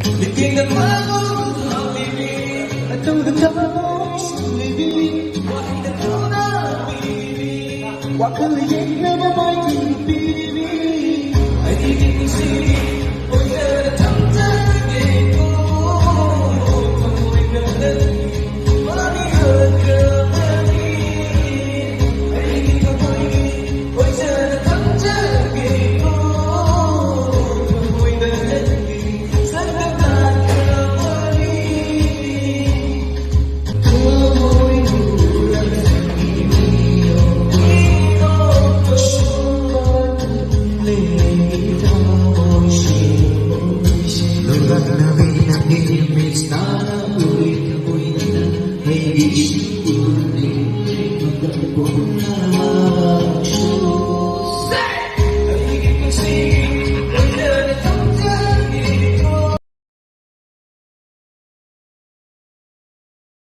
Tingnan mo ako ang bibig at ang ganda mo isang bibig. Wahid at tunang bibig, wakaligid na babae bibig. Ay tigil kong sinig, o yan ang tagigin ko. Kamuhay ka natin, malihan ka natin. Ay tigil kong paligid, o yan ang tagigin ko. Kamuhay ka natin, sa ganda ka paligid. Kamuhay bulan sa iyo, ito ko Lugar na rin ang inimis na